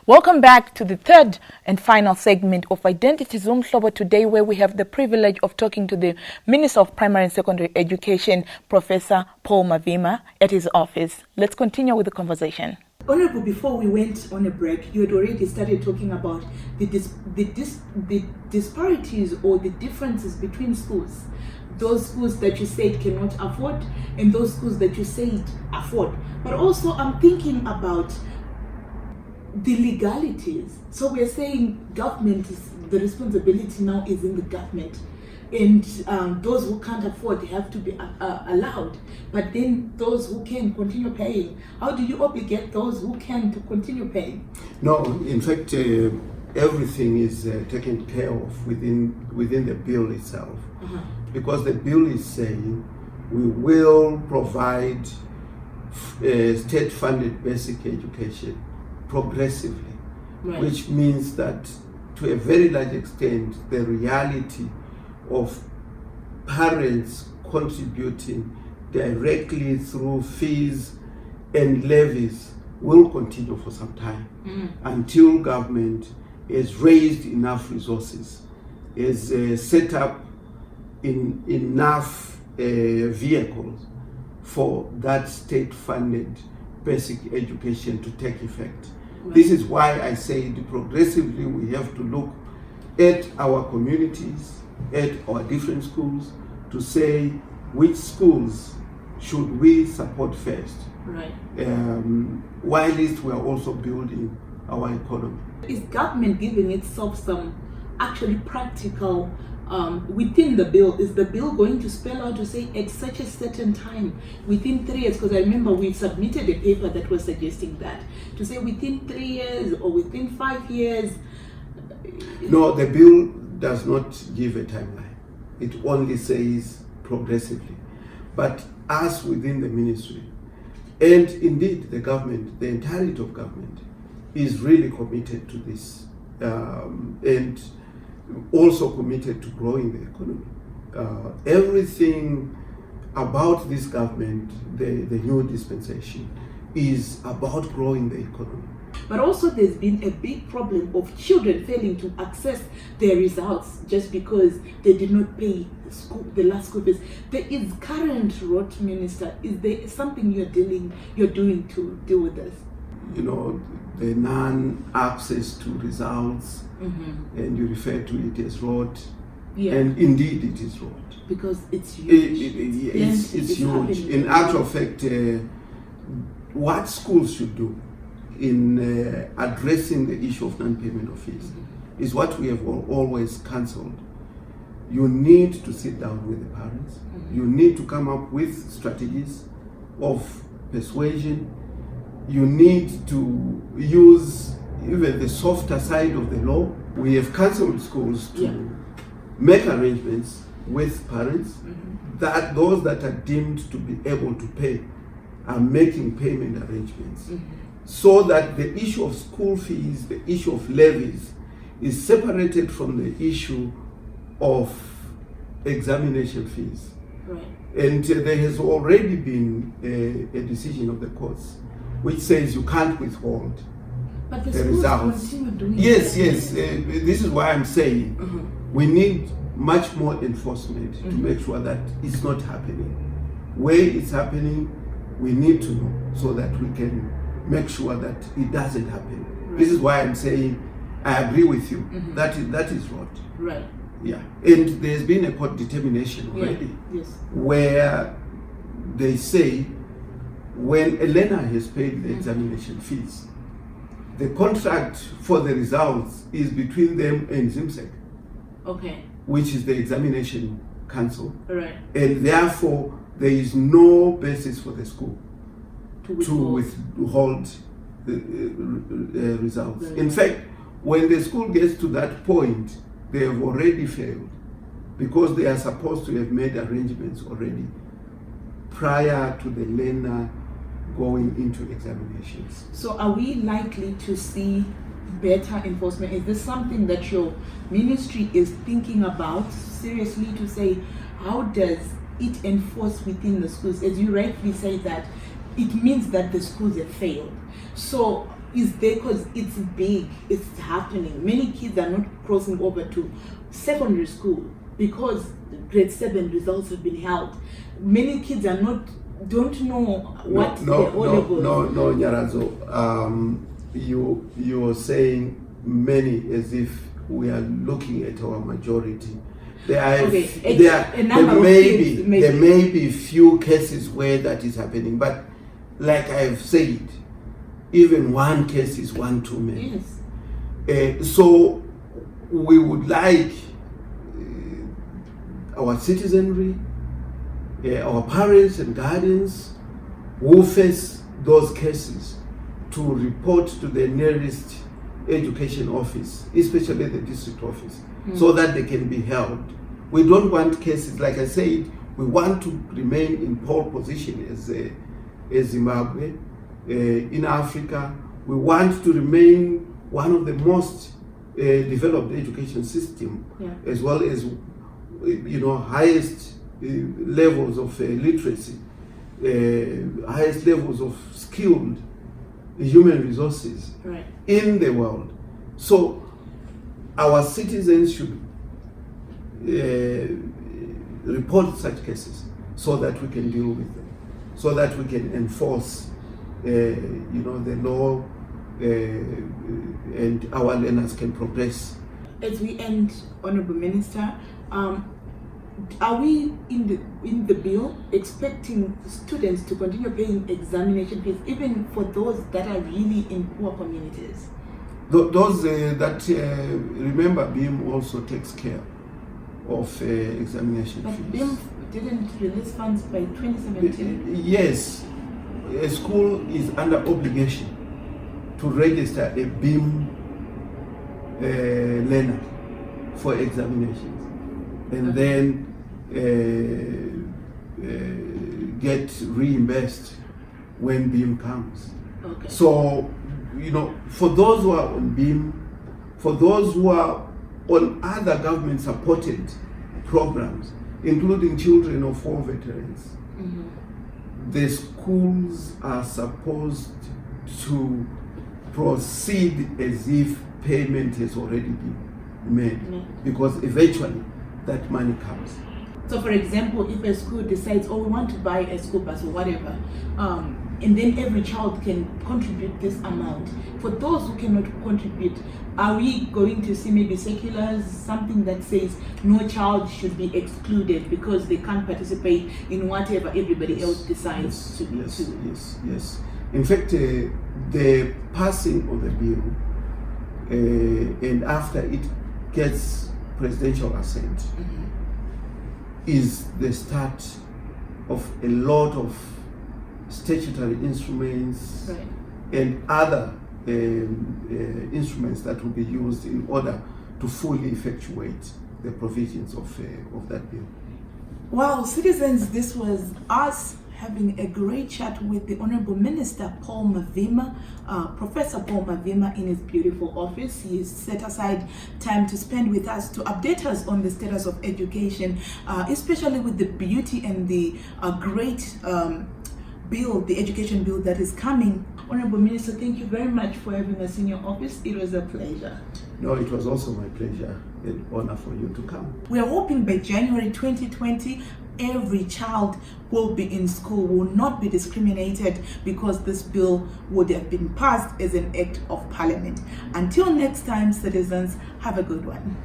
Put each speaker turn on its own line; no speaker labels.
Welcome back to the third and final segment of Identities Umhlobo today, where we have the privilege of talking to the Minister of Primary and Secondary Education, Professor Paul Mavima, at his office. Let's continue with the conversation.
Honorable, before we went on a break, you had already started talking about the disparities or the differences between schools. Those schools that you said cannot afford and those schools that you said afford. But also I'm thinking about the legalities. So we're saying government is, the responsibility now is in the government, and those who can't afford have to be allowed, but then those who can continue paying. How do you obligate those who can to continue paying?
No, in fact, everything is taken care of within the bill itself, because the bill is saying we will provide state-funded basic education progressively,
Right.
which means that to a very large extent the reality of parents contributing directly through fees and levies will continue for some time until government has raised enough resources, has set up enough vehicles for that state-funded basic education to take effect. Right. This is why I say progressively we have to look at our communities, at our different schools, to say which schools should we support first.
Right.
While we are also building our economy.
Is government giving itself some actually practical within the bill? Is the bill going to spell out to say at such a certain time, within 3 years? Because I remember we submitted a paper that was suggesting that, to say within 3 years or within 5 years.
No, the bill does not give a timeline. It only says progressively. But us within the ministry, and indeed the government, the entirety of government, is really committed to this, and also committed to growing the economy. Everything about this government, the new dispensation, is about growing the economy.
But also there's been a big problem of children failing to access their results just because they did not pay the last school fees. There is current road, Minister. Is there something you're doing to deal with this?
You know, the non-access to results, and you refer to it as road, and indeed it is road.
Because it's huge.
It's huge. In actual fact, what schools should do in addressing the issue of non-payment of fees is what we have always cancelled. You need to sit down with the parents. You need to come up with strategies of persuasion. You need to use even the softer side of the law. We have cancelled schools to make arrangements with parents that those that are deemed to be able to pay are making payment arrangements, so that the issue of school fees, the issue of levies, is separated from the issue of examination fees.
Right.
And there has already been a decision of the courts which says you can't withhold
but
the results.
Continue doing
Yes,
that.
yes. This is why I'm saying we need much more enforcement to make sure that it's not happening. Where it's happening, we need to know so that we can make sure that it doesn't happen. Right. This is why I'm saying I agree with you. That is right.
Right.
Yeah. And there's been a court determination already where they say when a learner has paid the examination fees, the contract for the results is between them and ZIMSEC, which is the examination council.
Right.
And therefore, there is no basis for the school to withhold the results. In fact, when the school gets to that point, they have already failed because they are supposed to have made arrangements already prior to the learner going into examinations.
So are we likely to see better enforcement? Is this something that your ministry is thinking about seriously, to say how does it enforce within the schools? As you rightly say that it means that the schools have failed. So is there because it's big, it's happening. Many kids are not crossing over to secondary school because grade 7 results have been held. Many kids don't know what the O-levels.
No, Nyarazo. You're saying many as if we are looking at our majority. There may be few cases where that is happening, but like I've said, even one case is one too many.
Yes.
So we would like our citizenry, our parents and guardians who face those cases to report to the nearest education office, especially the district office, so that they can be held. We don't want cases, like I said, we want to remain in pole position as Zimbabwe. In Africa, we want to remain one of the most developed education system, as well as highest levels of literacy, highest levels of skilled human resources in the world. So our citizens should report such cases so that we can deal with them, so that we can enforce the law, and our learners can progress.
As we end, Honorable Minister, are we in the bill expecting students to continue paying examination fees, even for those that are really in poor communities?
Those that remember, BIM also takes care of examination fees.
But BIM didn't release funds by 2017.
Yes, a school is under obligation to register a BIM learner for examinations, and then get reimbursed when BIM comes.
Okay.
So, for those who are on BIM, for those who are on other government-supported programs, including children of war veterans, the schools are supposed to proceed as if payment has already been made, because eventually that money comes.
So, for example, if a school decides, we want to buy a school bus or whatever, and then every child can contribute this amount. For those who cannot contribute, are we going to see maybe circulars, something that says no child should be excluded because they can't participate in whatever everybody else decides to do?
Yes. In fact, the passing of the bill and after it gets presidential assent is the start of a lot of statutory instruments and other instruments that will be used in order to fully effectuate the provisions of that bill.
Well, citizens, this was us having a great chat with the Honorable Minister Paul Mavima, Professor Paul Mavima, in his beautiful office. He has set aside time to spend with us to update us on the status of education, especially with the beauty and the great bill, the education bill that is coming. Honorable Minister, thank you very much for having us in your office. It was a pleasure.
No, it was also my pleasure and honor for you to come.
We are hoping by January 2020, every child will be in school, will not be discriminated, because this bill would have been passed as an act of parliament. Until next time, citizens, have a good one.